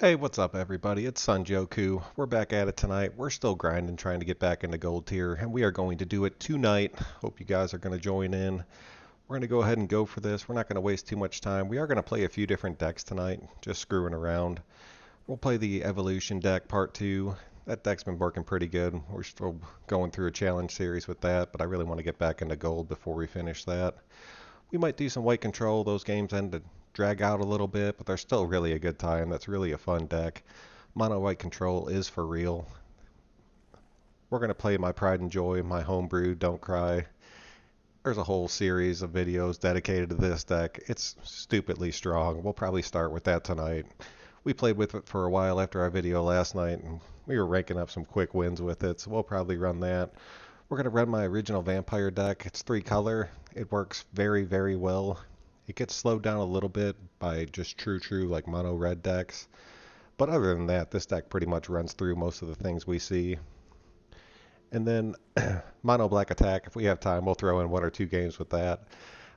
Hey, what's up, everybody? It's Sunjoku. We're back at it tonight. We're still grinding, trying to get back into gold tier, and we are going to do it tonight. Hope you guys are going to join in. We're going to go ahead and go for this. We're not going to waste too much time. We are going to play a few different decks tonight, just screwing around. We'll play the Evolution deck, Part 2. That deck's been working pretty good. We're still going through a challenge series with that, but I really want to get back into gold before we finish that. We might do some white control. Those games end to drag out a little bit, but they're still really a good time. That's really a fun deck. Mono white control is for real. We're going to play my pride and joy, my homebrew, Don't Cry. There's a whole series of videos dedicated to this deck. It's stupidly strong. We'll probably start with that tonight. We played with it for a while after our video last night, and we were ranking up some quick wins with it, so we'll probably run that. We're going to run my original vampire deck. It's 3-color. It works very, very well. It gets slowed down a little bit by just true like mono red decks. But other than that, this deck pretty much runs through most of the things we see. And then mono black attack, if we have time, we'll throw in 1 or 2 games with that.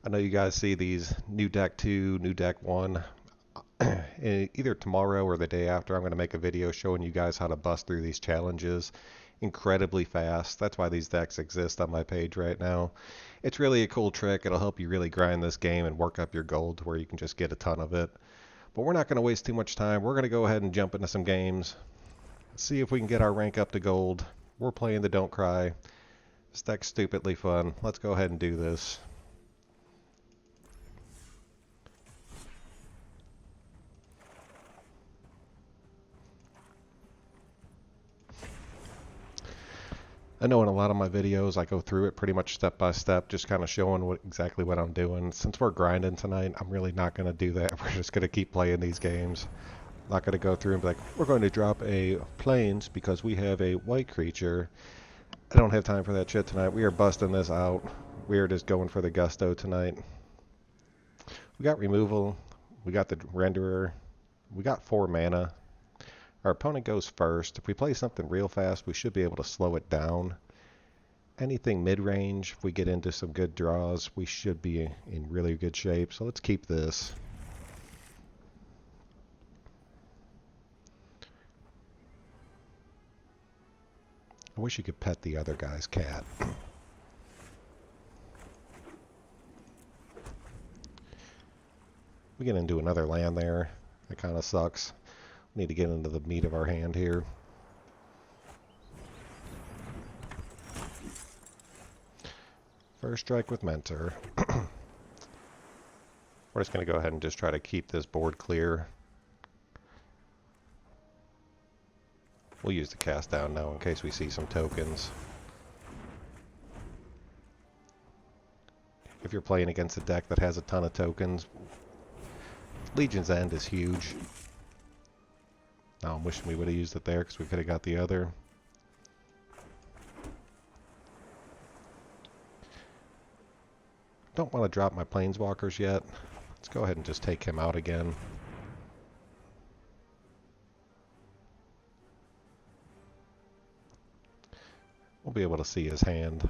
I know you guys see these new deck 2, new deck 1. Either tomorrow or the day after, I'm going to make a video showing you guys how to bust through these challenges incredibly fast. That's why these decks exist on my page right now. It's really a cool trick. It'll help you really grind this game and work up your gold to where you can just get a ton of it. But we're not going to waste too much time. We're going to go ahead and jump into some games. See if we can get our rank up to gold. We're playing the Don't Cry. This deck's stupidly fun. Let's go ahead and do this. I know in a lot of my videos I go through it pretty much step by step, just kind of showing exactly what I'm doing. Since we're grinding tonight, I'm really not going to do that. We're just going to keep playing these games. I'm not going to go through and be like, we're going to drop a plains because we have a white creature. I don't have time for that shit tonight. We are busting this out. We are just going for the gusto tonight. We got removal. We got the renderer. We got 4 mana. Our opponent goes first. If we play something real fast, we should be able to slow it down. Anything mid-range, if we get into some good draws, we should be in really good shape. So let's keep this. I wish you could pet the other guy's cat. We get into another land there. That kind of sucks. We need to get into the meat of our hand here. First strike with Mentor. We're just going to go ahead and just try to keep this board clear. We'll use the cast down now in case we see some tokens. If you're playing against a deck that has a ton of tokens, Legion's End is huge. Now I'm wishing we would have used it there because we could have got the other. Don't want to drop my planeswalkers yet. Let's go ahead and just take him out again. We'll be able to see his hand.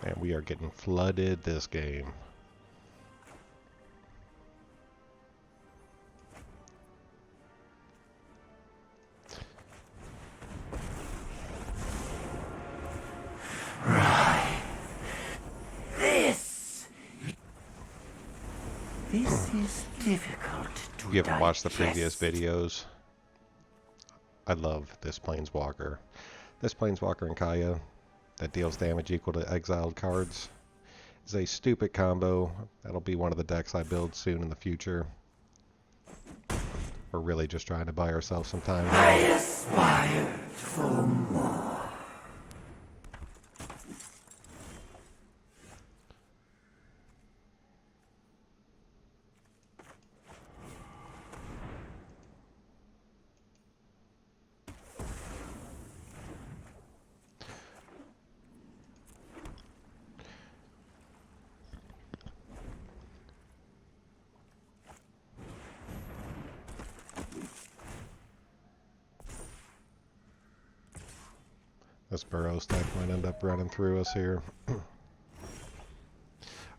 And we are getting flooded this game. This is difficult to If you haven't watched the previous digest. videos, I love this Planeswalker. This Planeswalker and Kaya that deals damage equal to exiled cards is a stupid combo. That'll be one of the decks I build soon in the future. We're really just trying to buy ourselves some time I now. aspired for more. This burrow stack might end up running through us here.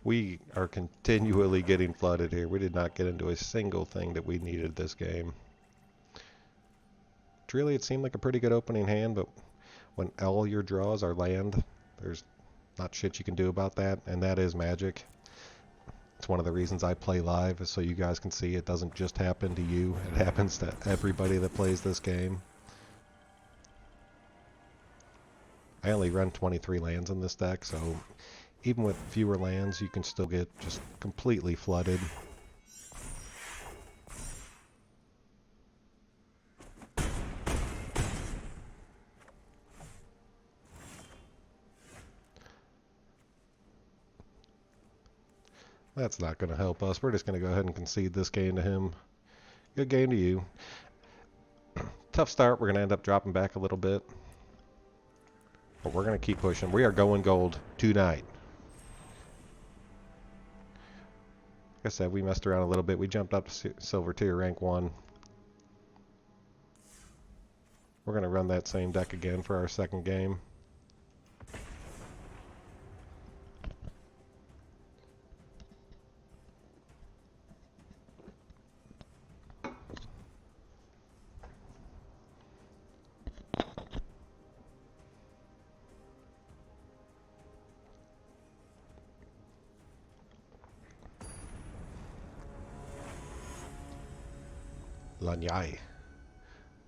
We are continually getting flooded here. We did not get into a single thing that we needed this game. Really, it seemed like a pretty good opening hand, but when all your draws are land, there's not shit you can do about that, and that is Magic. It's one of the reasons I play live, is so you guys can see it doesn't just happen to you, it happens to everybody that plays this game. I only run 23 lands in this deck, so even with fewer lands, you can still get just completely flooded. That's not going to help us. We're just going to go ahead and concede this game to him. Good game to you. Tough start. We're going to end up dropping back a little bit. But we're going to keep pushing. We are going gold tonight. Like I said, we messed around a little bit. We jumped up to silver tier rank 1. We're going to run that same deck again for our second game. Lanyai.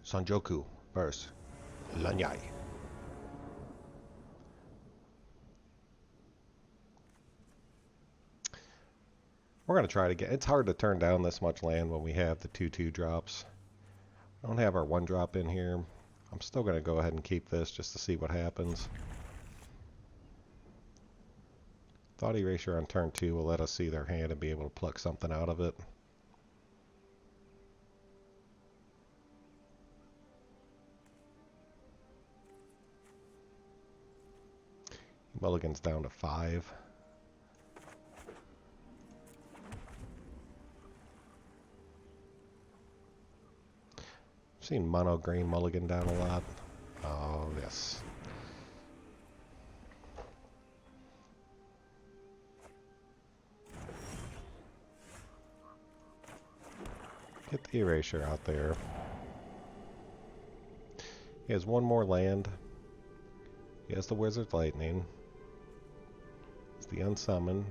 Sanjoku versus Lanyai. We're going to try to get... It's hard to turn down this much land when we have the 2/2 drops. I don't have our 1 drop in here. I'm still going to go ahead and keep this just to see what happens. Thought Erasure on turn 2 will let us see their hand and be able to pluck something out of it. Mulligan's down to 5. I've seen mono green mulligan down a lot. Oh, yes. Get the Erasure out there. He has 1 more land. He has the Wizard's Lightning. The Unsummon.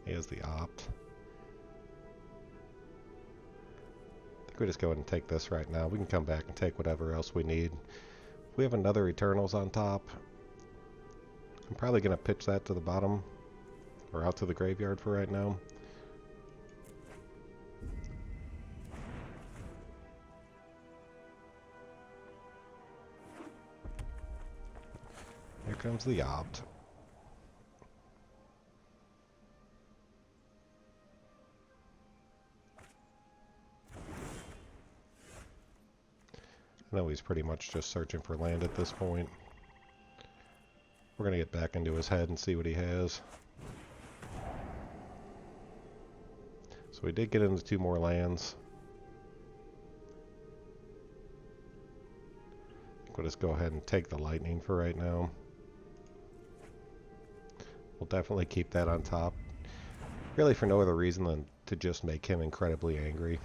He has the Opt. I think we just go ahead and take this right now. We can come back and take whatever else we need. We have another Eternals on top. I'm probably going to pitch that to the bottom, or out to the graveyard for right now. Here comes the Opt. I know he's pretty much just searching for land at this point. We're going to get back into his head and see what he has. So we did get into 2 more lands. I think we'll just go ahead and take the Lightning for right now. We'll definitely keep that on top. Really for no other reason than to just make him incredibly angry.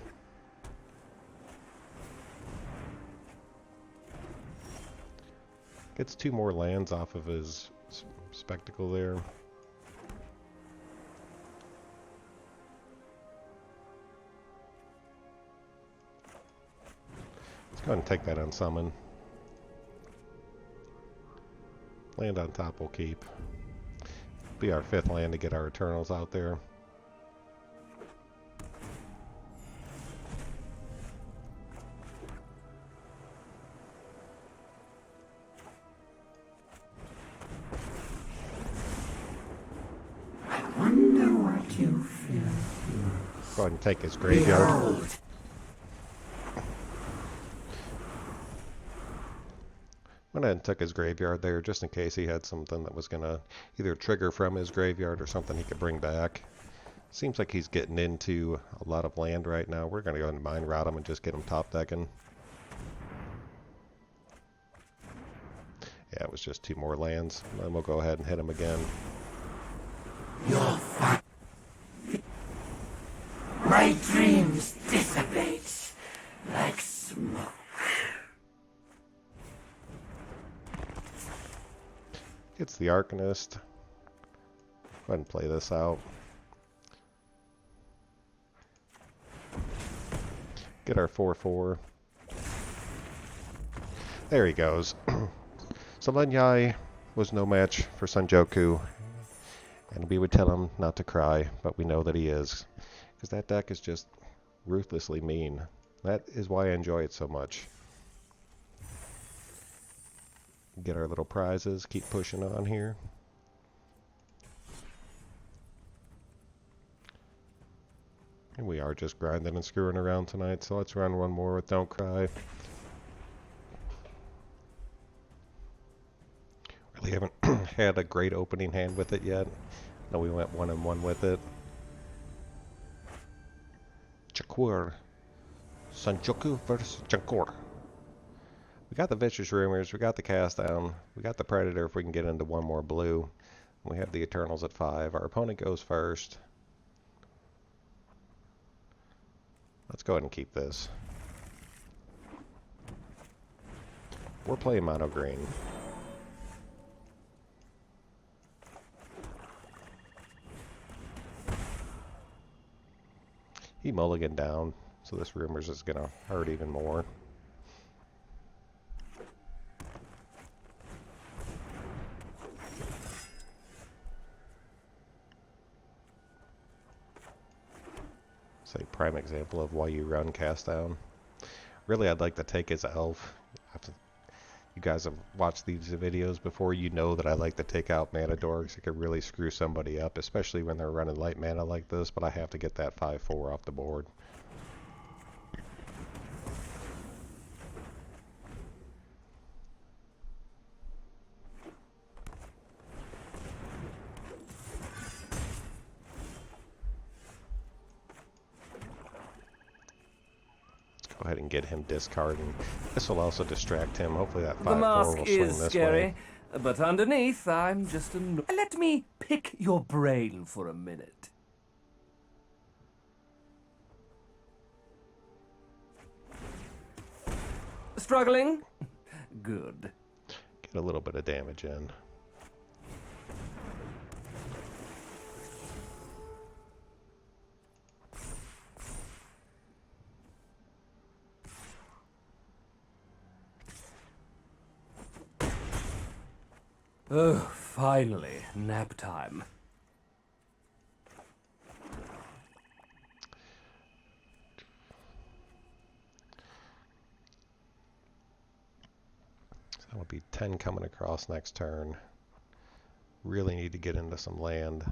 Gets 2 more lands off of his spectacle there. Let's go ahead and take that Unsummon. Land on top we'll keep. Be our 5th land to get our Eternals out there. I wonder what you feel. Go ahead and take his graveyard. Behold, Went ahead and took his graveyard there just in case he had something that was going to either trigger from his graveyard or something he could bring back. Seems like he's getting into a lot of land right now. We're going to go ahead and mind route him and just get him top decking. Yeah, it was just 2 more lands. Then we'll go ahead and hit him again. Your fight. My dreams dissipate like smoke. It's the Arcanist. Go ahead and play this out. Get our 4/4. There he goes. So Lin Yai was no match for Sanjoku, and we would tell him not to cry, but we know that he is, because that deck is just ruthlessly mean. That is why I enjoy it so much. Get our little prizes, keep pushing on here. And we are just grinding and screwing around tonight, so let's run one more with Don't Cry. Really haven't had a great opening hand with it yet. No, we went 1-1 with it. Jakur. Sanjoku versus Jakur. We got the Vicious Rumors, we got the Cast Down, we got the Predator if we can get into one more blue. We have the Eternals at 5. Our opponent goes first. Let's go ahead and keep this. We're playing mono green. He mulliganed down, so this Rumors is going to hurt even more. It's a prime example of why you run Cast Down. Really, I'd like to take his Elf. You guys have watched these videos before, you know that I like to take out mana dorks. It could really screw somebody up, especially when they're running light mana like this, but I have to get that 5/4 off the board. Go ahead and get him discarding. This will also distract him. Hopefully that 5/4 The mask will swing is this scary, way. but underneath I'm just a... Let me pick your brain for a minute. Struggling? Good. Get a little bit of damage in. Oh, finally, nap time. So that'll be 10 coming across next turn. Really need to get into some land.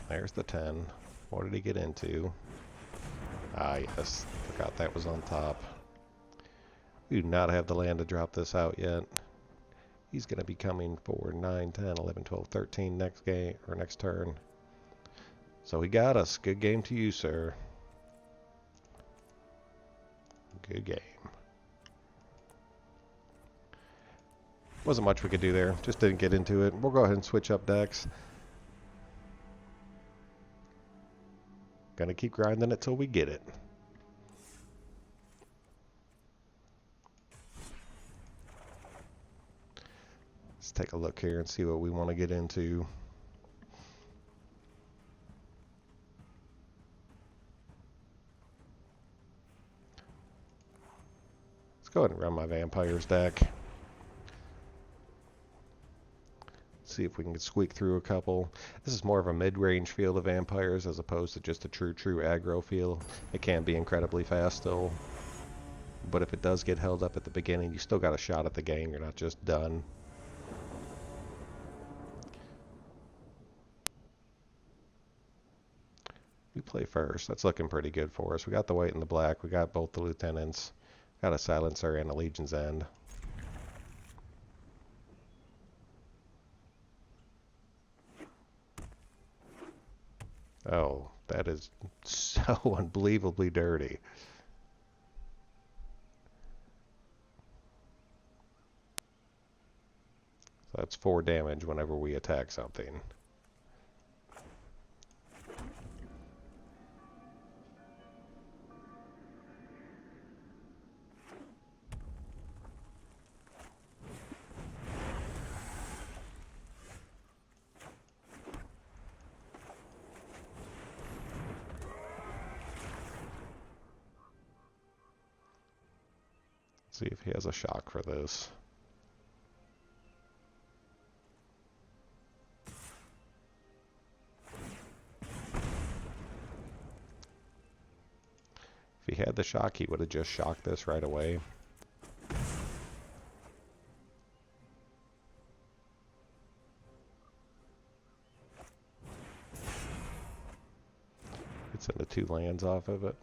There's the 10. What did he get into? Ah, yes. Forgot that was on top. We do not have the land to drop this out yet. He's going to be coming for 9, 10, 11, 12, 13 next game, or next turn. So he got us. Good game to you, sir. Good game. Wasn't much we could do there. Just didn't get into it. We'll go ahead and switch up decks. Gonna keep grinding it till we get it. Let's take a look here and see what we want to get into. Let's go ahead and run my Vampires deck. See if we can squeak through a couple. This is more of a mid-range feel of Vampires as opposed to just a true aggro feel. It can be incredibly fast still, but if it does get held up at the beginning, you still got a shot at the game. You're not just done. We play first? That's looking pretty good for us. We got the white and the black. We got both the lieutenants. Got a silencer and a Legion's End. Oh, that is so unbelievably dirty. So that's 4 damage whenever we attack something. See if he has a shock for this. If he had the shock, he would have just shocked this right away. It's into 2 lands off of it.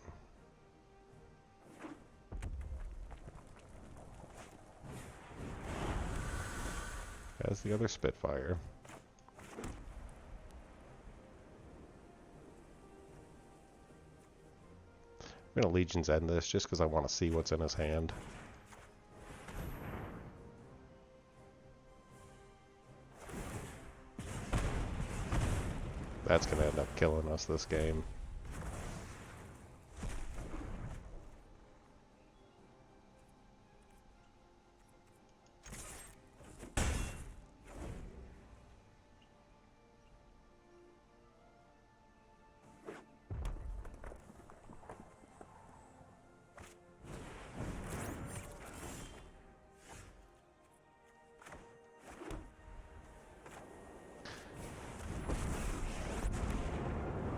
As the other Spitfire. I'm going to Legion's End this just because I want to see what's in his hand. That's going to end up killing us this game.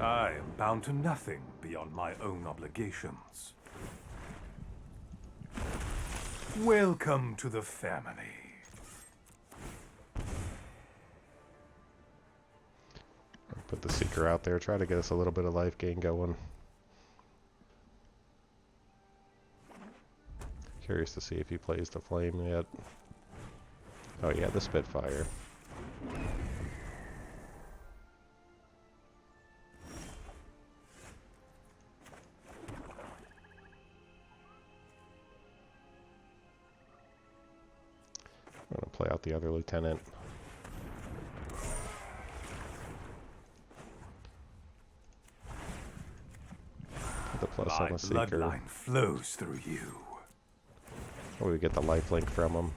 I am bound to nothing beyond my own obligations. Welcome to the family. Put the Seeker out there, try to get us a little bit of life gain going. Curious to see if he plays the Flame yet. Oh yeah, the Spitfire. I'm going to play out the other lieutenant. Put the plus My on the Seeker. bloodline flows through you. Or we get the lifelink from him.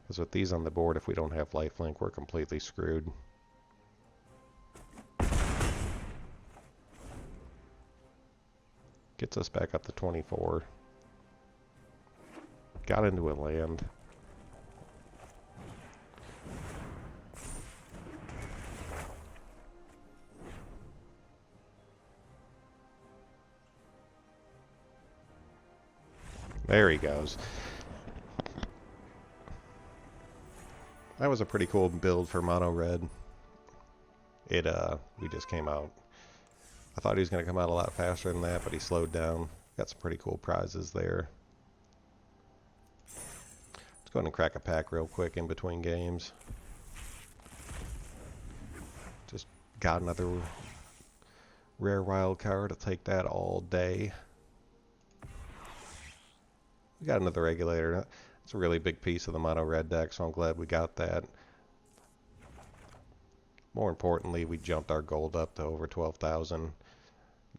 Because with these on the board, if we don't have lifelink, we're completely screwed. Gets us back up to 24. Got into a land. There he goes. That was a pretty cool build for mono red. We just came out. I thought he was going to come out a lot faster than that, but he slowed down. Got some pretty cool prizes there. Let's go ahead and crack a pack real quick in between games. Just got another rare wild card. I'll take that all day. We got another regulator. It's a really big piece of the mono red deck, so I'm glad we got that. More importantly, we jumped our gold up to over 12,000.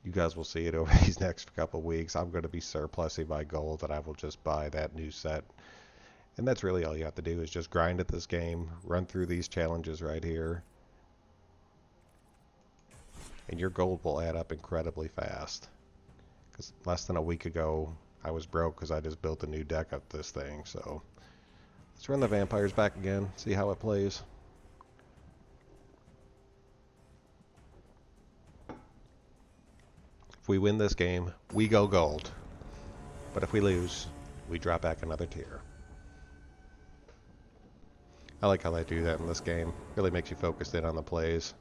You guys will see it over these next couple of weeks. I'm going to be surplusing my gold, and I will just buy that new set. And that's really all you have to do is just grind at this game, run through these challenges right here, and your gold will add up incredibly fast. Because less than a week ago, I was broke because I just built a new deck up this thing. So let's run the vampires back again, see how it plays. If we win this game, we go gold. But if we lose, we drop back another tier. I like how they do that in this game. Really makes you focused in on the plays.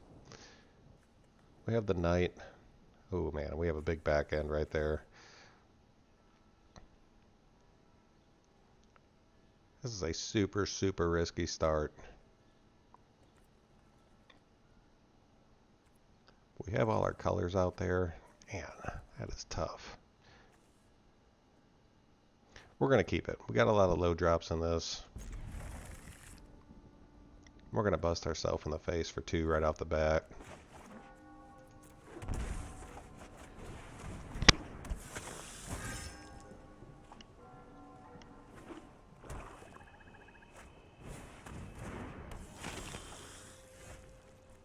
We have the knight. Oh man, we have a big back end right there. This is a super, super risky start. We have all our colors out there. Man, that is tough. We're going to keep it. We got a lot of low drops in this. We're going to bust ourselves in the face for 2 right off the bat.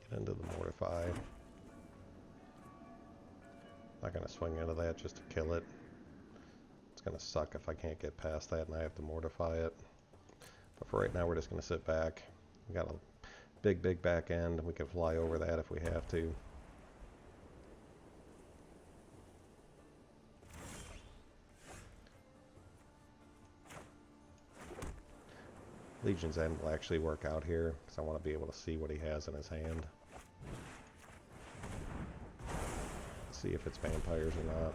Get into the Mortify. Not going to swing into that just to kill it. It's going to suck if I can't get past that and I have to Mortify it. But for right now, we're just going to sit back. We got a big, big back end, and we can fly over that if we have to. Legion's End will actually work out here, because I want to be able to see what he has in his hand. See if it's vampires or not.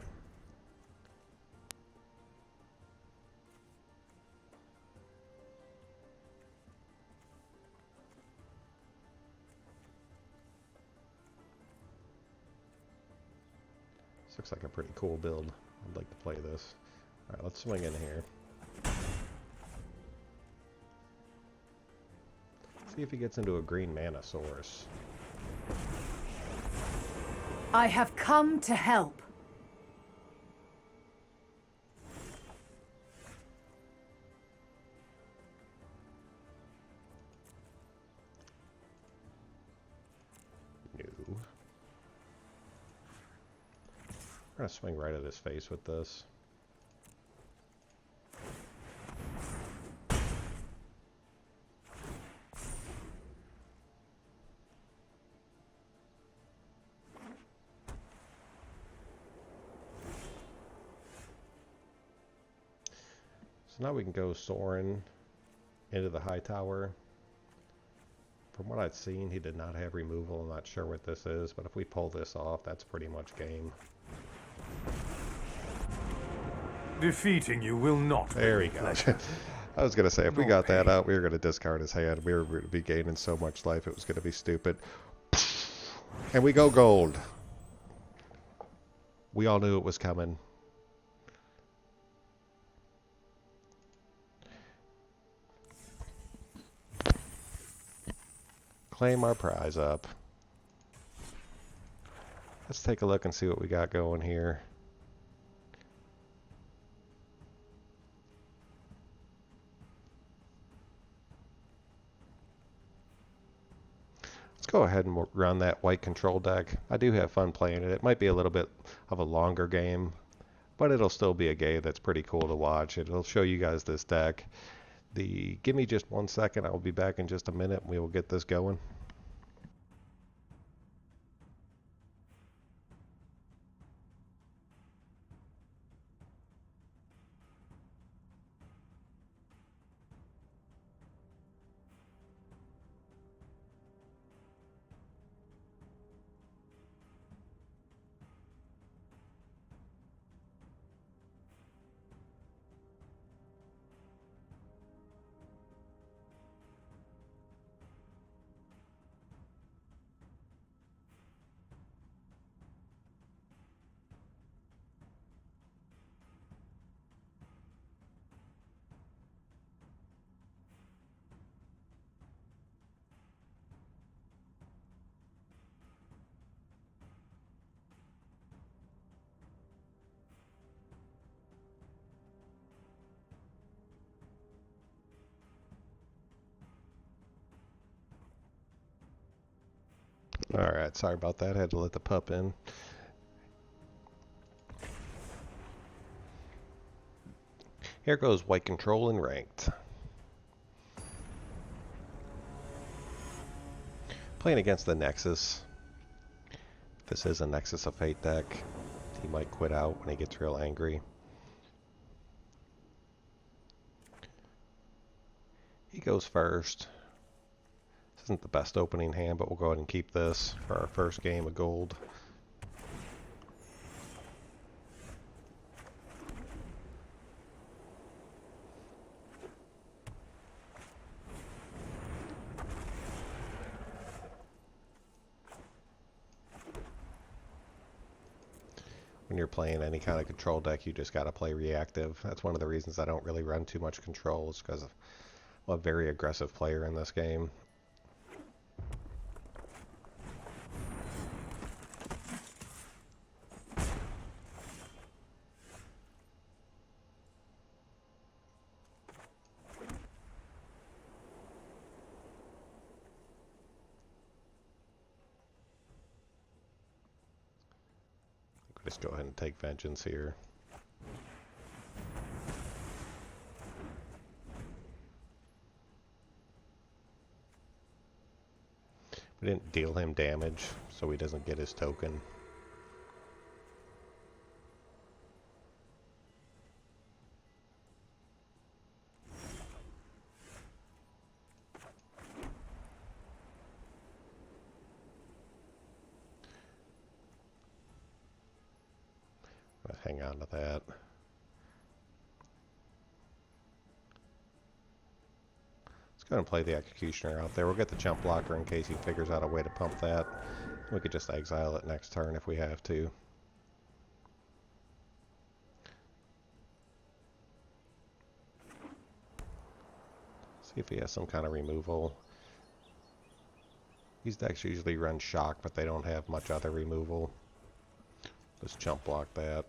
This looks like a pretty cool build. I'd like to play this. Alright, let's swing in here. See if he gets into a green Manosaurus. I have come to help. No. We're gonna swing right at his face with this. So now we can go Sorin into the high tower. From what I've seen, he did not have removal. I'm not sure what this is, but if we pull this off, that's pretty much game. Defeating you will not. There he goes. I was going to say, if we got that out, we were going to discard his hand. We were going to be gaining so much life, it was going to be stupid. And we go gold. We all knew it was coming. Claim our prize up. Let's take a look and see what we got going here. Let's go ahead and run that white control deck. I do have fun playing it. It might be a little bit of a longer game, but it'll still be a game that's pretty cool to watch. It'll show you guys this deck. Give me just 1 second. I'll be back in just a minute and we will get this going. Alright, sorry about that. I had to let the pup in. Here goes white control and ranked. Playing against the Nexus. This is a Nexus of Fate deck. He might quit out when he gets real angry. He goes first. This isn't the best opening hand, but we'll go ahead and keep this for our first game of gold. When you're playing any kind of control deck, you just got to play reactive. That's one of the reasons I don't really run too much control, is because I'm a very aggressive player in this game. Just go ahead and take vengeance here. We didn't deal him damage, so he doesn't get his token. Let's hang on to that. Let's go ahead and play the Executioner out there. We'll get the jump blocker in case he figures out a way to pump that. We could just exile it next turn if we have to. See if he has some kind of removal. These decks usually run shock, but they don't have much other removal. Let's jump block that.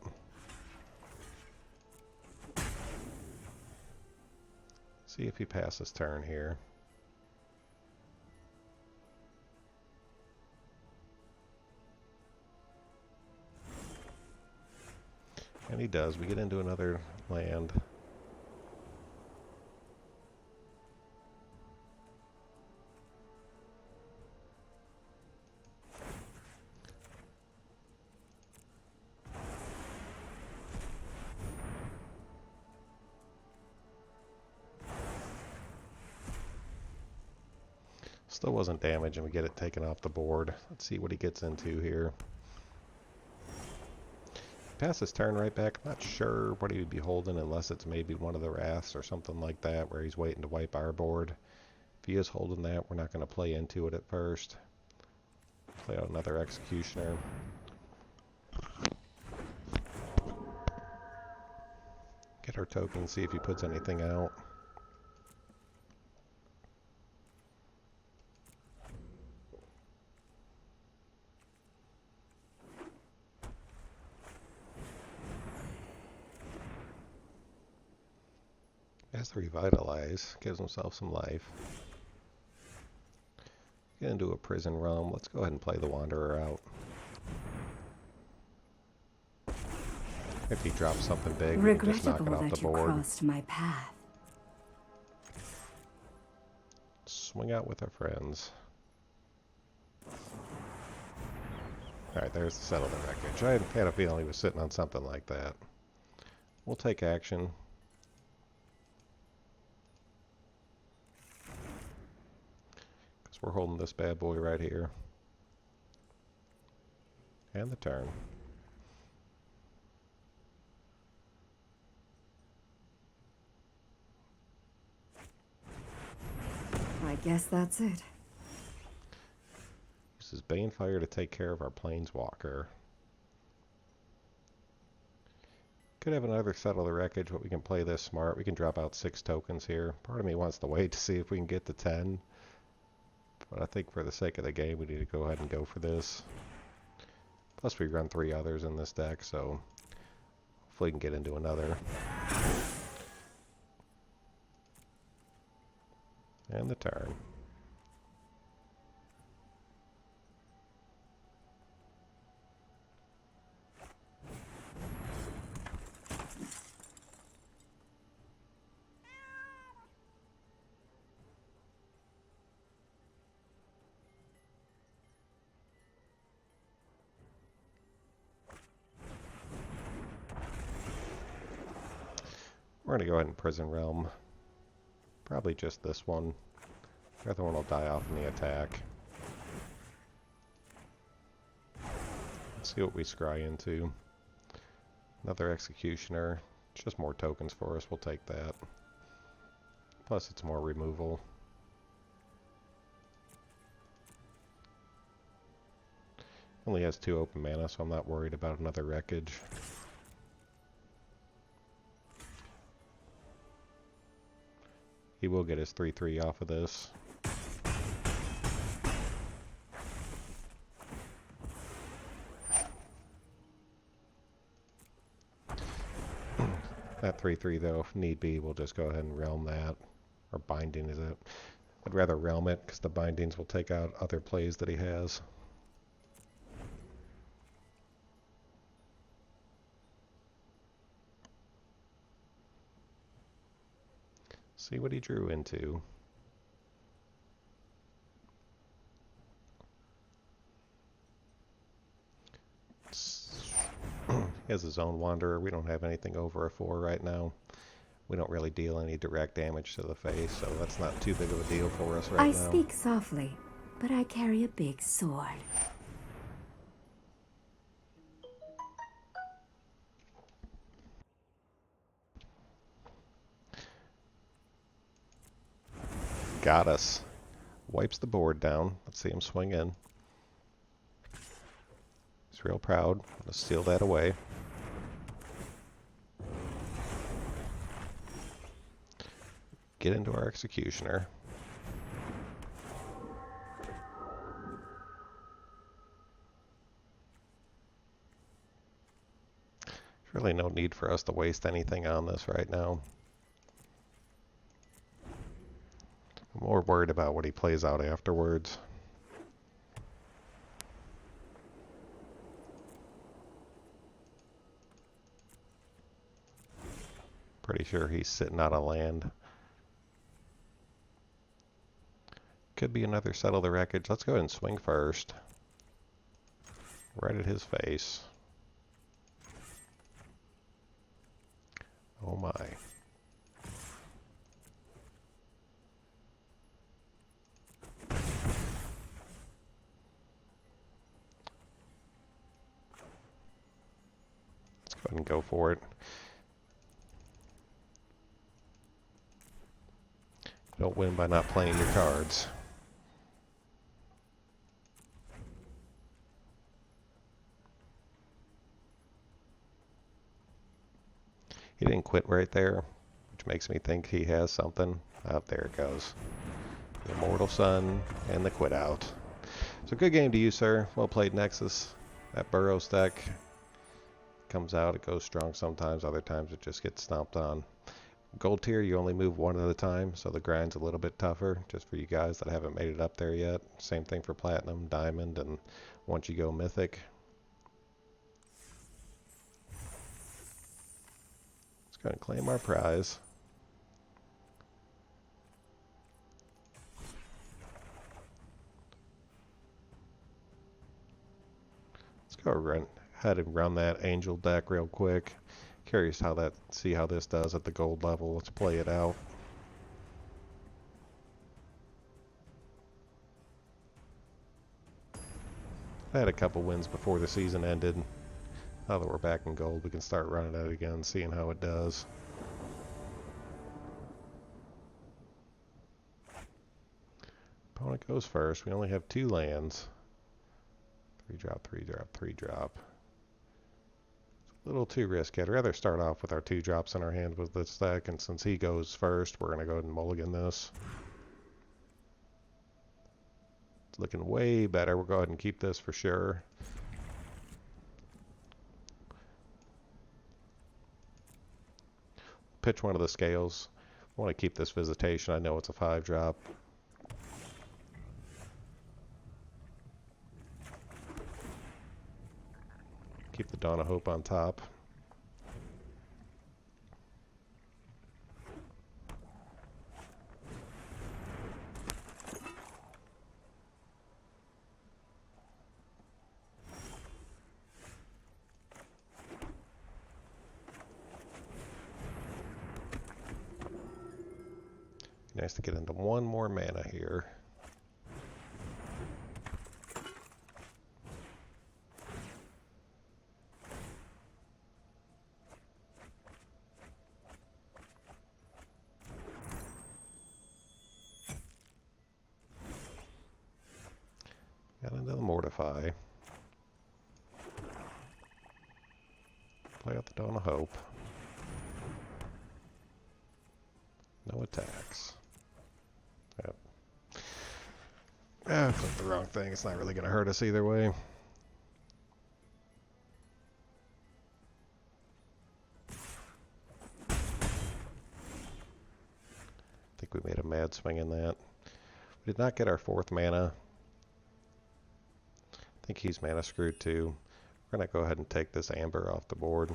See if he passes turn here. And he does. We get into another land. Still wasn't damaged, and we get it taken off the board. Let's see what he gets into here. Pass his turn right back. I'm not sure what he would be holding unless it's maybe one of the Wraths or something like that where he's waiting to wipe our board. If he is holding that, we're not going to play into it at first. Play out another Executioner. Get our token, see if he puts anything out. Has to revitalize, gives himself some life. Get into a prison realm. Let's go ahead and play the Wanderer out. If he drops something big, we can just knock it off the board. Crossed my path. Swing out with our friends. Alright, there's the Settle the Wreckage. I had a feeling he was sitting on something like that. We'll take action. We're holding this bad boy right here. And the turn. I guess that's it. Uses Banefire to take care of our Planeswalker. Could have another Settle the Wreckage, but we can play this smart. We can drop out 6 tokens here. Part of me wants to wait to see if we can get to 10. But I think for the sake of the game, we need to go ahead and go for this. Plus we run 3 others in this deck, so hopefully we can get into another. And the turn. We're going to go ahead and Prison Realm. Probably just this one. The other one will die off in the attack. Let's see what we scry into. Another Executioner. It's just more tokens for us. We'll take that. Plus it's more removal. Only has 2 open mana, so I'm not worried about another wreckage. He will get his 3/3 off of this. That 3/3 though, if need be, we'll just go ahead and realm that. Or binding is it? I'd rather realm it because the bindings will take out other plays that he has. See what he drew into. He has his own Wanderer. We don't have anything over a 4 right now. We don't really deal any direct damage to the face, so that's not too big of a deal for us right I now. speak softly, but I carry a big sword. Got us. Wipes the board down. Let's see him swing in. He's real proud. Let's steal that away. Get into our Executioner. There's really no need for us to waste anything on this right now. I'm more worried about what he plays out afterwards. Pretty sure he's sitting out of land. Could be another settle the wreckage. Let's go ahead and swing first. Right at his face. Oh my. Let's go ahead and go for it. You don't win by not playing your cards. He didn't quit right there, which makes me think he has something. Oh, there it goes. The Immortal Sun and the quit out. So good game to you, sir. Well played, Nexus. That Burrows deck comes out. It goes strong sometimes. Other times it just gets stomped on. Gold tier, you only move 1 at a time, so the grind's a little bit tougher, just for you guys that haven't made it up there yet. Same thing for Platinum, Diamond, and once you go Mythic. Let's go and claim our prize. Let's go ahead and run that Angel deck real quick. Curious see how this does at the gold level. Let's play it out. I had a couple wins before the season ended. Now that we're back in gold, we can start running it again, seeing how it does. Opponent goes first. We only have 2 lands. 3-drop, 3-drop, 3-drop. A little too risky. I'd rather start off with our 2 drops in our hand with this deck, and since he goes first, we're going to go ahead and mulligan this. It's looking way better. We'll go ahead and keep this for sure. Pitch one of the scales. I want to keep this Visitation. I know it's a 5-drop. Keep the Dawn of Hope on top. Nice to get into 1 more mana here. Got into the Mortify. play out the Dawn of Hope. No attacks. Yep. Ah, I clicked the wrong thing. It's not really going to hurt us either way. I think we made a mad swing in that. We did not get our 4th mana. I think he's mana screwed too. We're going to go ahead and take this Amber off the board.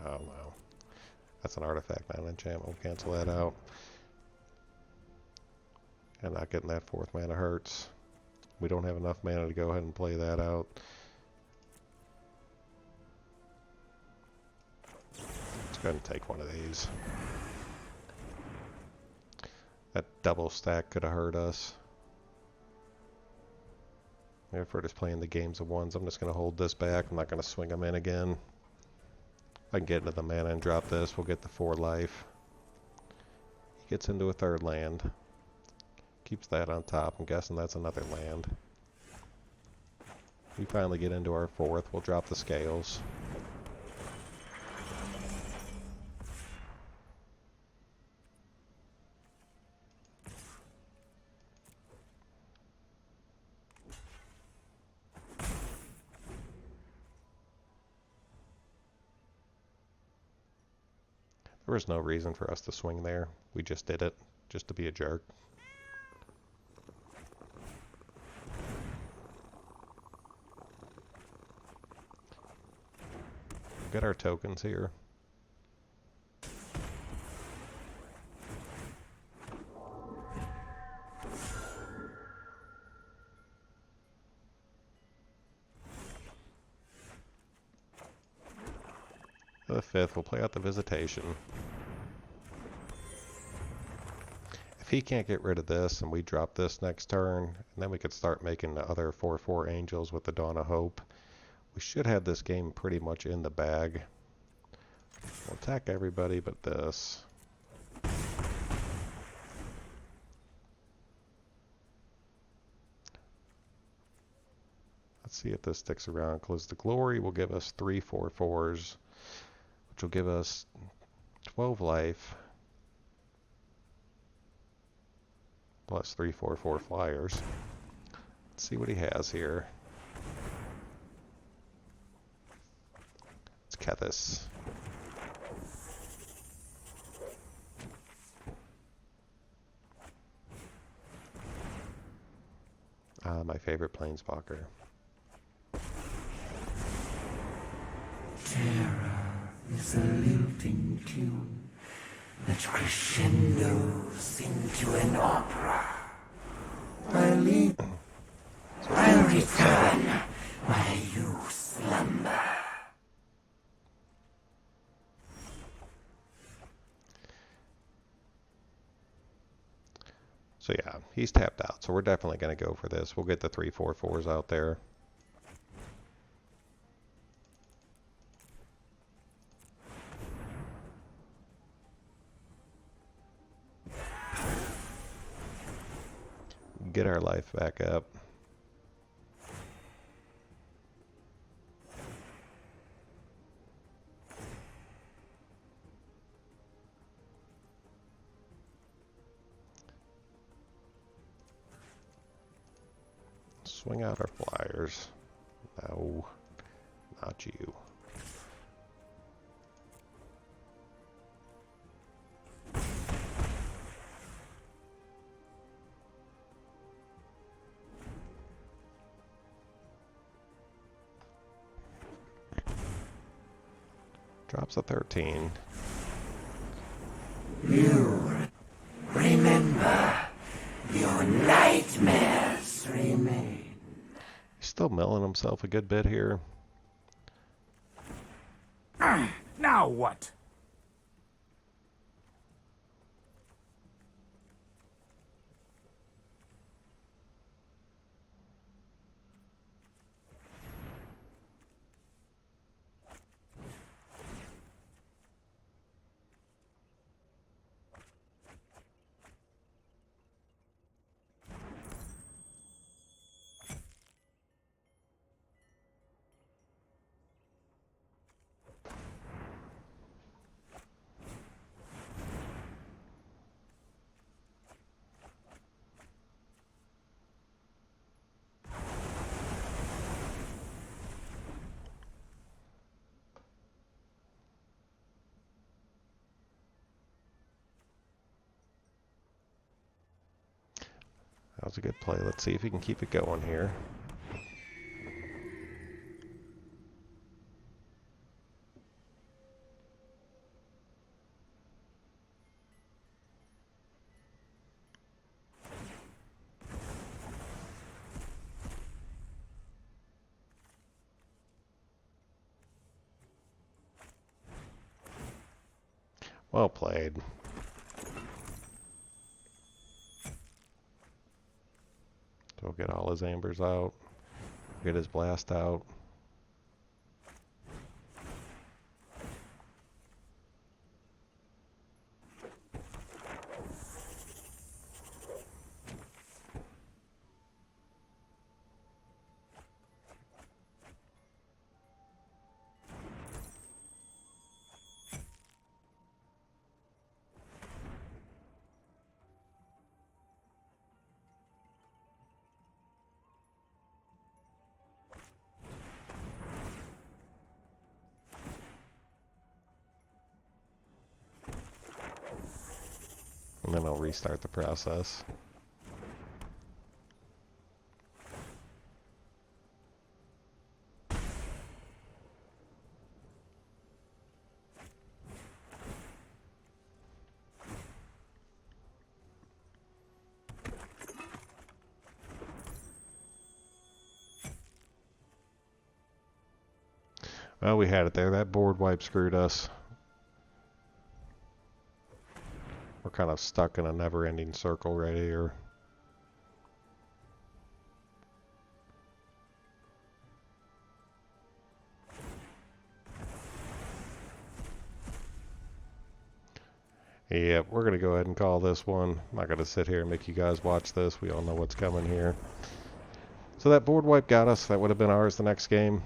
Oh no. That's an artifact, not an enchantment. We'll cancel that out. And not getting that 4th mana hurts. We don't have enough mana to go ahead and play that out. Let's go ahead and take one of these. That double stack could have hurt us. If we're just playing the games of ones, I'm just going to hold this back. I'm not going to swing them in again. If I can get into the mana and drop this, we'll get the 4 life. He gets into a 3rd land. Keeps that on top. I'm guessing that's another land. We finally get into our 4th. We'll drop the scales. There was no reason for us to swing there. We just did it, just to be a jerk. Get our tokens here. The 5th, we'll play out the Visitation. If he can't get rid of this and we drop this next turn, and then we could start making the other 4/4 angels with the Dawn of Hope, we should have this game pretty much in the bag. We'll attack everybody but this. Let's see if this sticks around. Close the Glory will give us 3 4/4s, which will give us 12 life. Plus 3 4/4 flyers. Let's see what he has here. It's Kethis. My favorite planeswalker. Terror is a lilting tune that crescendos into an opera. I'll return while you slumber. So yeah, he's tapped out. So we're definitely going to go for this. We'll get the 3 4/4s out there. Get our life back up. Swing out our flyers. No, not you. Drops a 13. You remember, your nightmares remain. He's still milling himself a good bit here. Now what? That was a good play. Let's see if he can keep it going here. Well played. So get all his ambers out. Get his blast out. And then I'll restart the process. Well, we had it there. That board wipe screwed us. We're kind of stuck in a never-ending circle right here. Yeah, we're going to go ahead and call this one. I'm not going to sit here and make you guys watch this. We all know what's coming here. So that board wipe got us. That would have been ours the next game.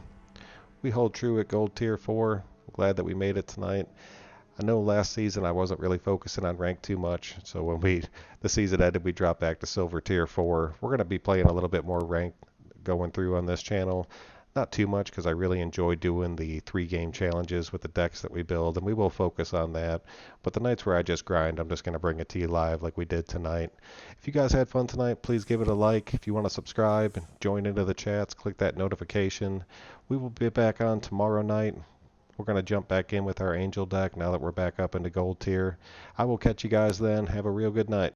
We hold true at gold tier 4. Glad that we made it tonight. I know last season I wasn't really focusing on rank too much, so when the season ended, we dropped back to silver tier 4. We're going to be playing a little bit more rank going through on this channel. Not too much because I really enjoy doing the 3-game challenges with the decks that we build, and we will focus on that. But the nights where I just grind, I'm just going to bring it to you live like we did tonight. If you guys had fun tonight, please give it a like. If you want to subscribe, join into the chats, click that notification. We will be back on tomorrow night. We're going to jump back in with our Angel deck now that we're back up into gold tier. I will catch you guys then. Have a real good night.